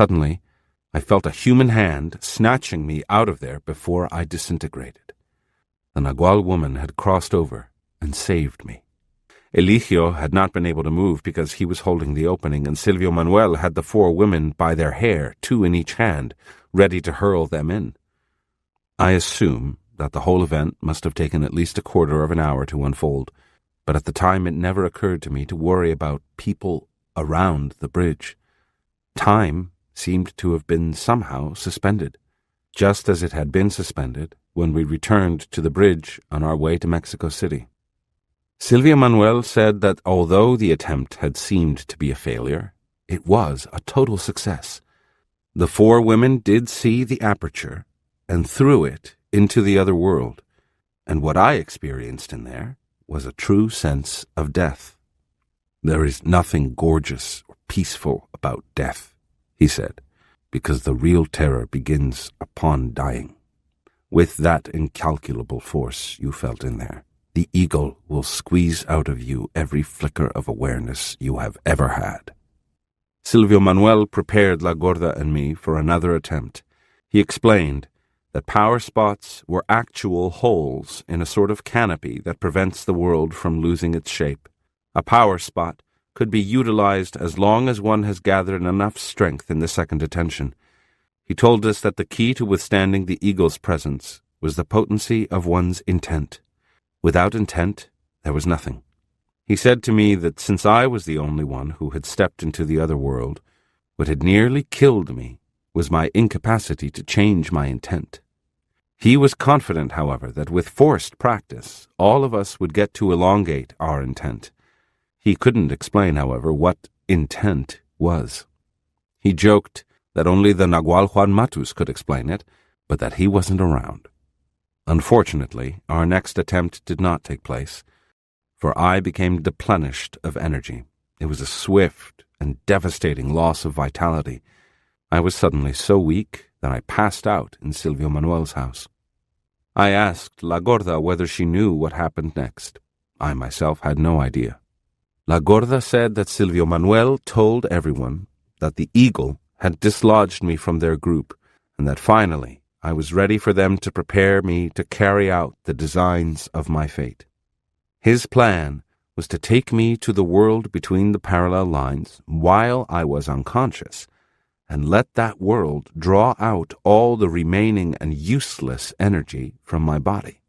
Suddenly, I felt a human hand snatching me out of there before I disintegrated. The nagual woman had crossed over and saved me. Eligio had not been able to move because he was holding the opening, and Silvio Manuel had the 4 women by their hair, 2 in each hand, ready to hurl them in. I assume that the whole event must have taken at least a quarter of an hour to unfold, but at the time it never occurred to me to worry about people around the bridge. Time seemed to have been somehow suspended, just as it had been suspended when we returned to the bridge on our way to Mexico City. Silvio Manuel said that although the attempt had seemed to be a failure, it was a total success. The 4 women did see the aperture and threw it into the other world, and what I experienced in there was a true sense of death. "There is nothing gorgeous or peaceful about death," he said, "because the real terror begins upon dying. With that incalculable force you felt in there, the eagle will squeeze out of you every flicker of awareness you have ever had." Silvio Manuel prepared La Gorda and me for another attempt. He explained that power spots were actual holes in a sort of canopy that prevents the world from losing its shape. A power spot could be utilized as long as one has gathered enough strength in the second attention. He told us that the key to withstanding the eagle's presence was the potency of one's intent. Without intent, there was nothing. He said to me that since I was the only one who had stepped into the other world, what had nearly killed me was my incapacity to change my intent. He was confident, however, that with forced practice, all of us would get to elongate our intent. He couldn't explain, however, what intent was. He joked that only the nagual Juan Matus could explain it, but that he wasn't around. Unfortunately, our next attempt did not take place, for I became deplenished of energy. It was a swift and devastating loss of vitality. I was suddenly so weak that I passed out in Silvio Manuel's house. I asked La Gorda whether she knew what happened next. I myself had no idea. La Gorda said that Silvio Manuel told everyone that the eagle had dislodged me from their group, and that finally I was ready for them to prepare me to carry out the designs of my fate. His plan was to take me to the world between the parallel lines while I was unconscious, and let that world draw out all the remaining and useless energy from my body.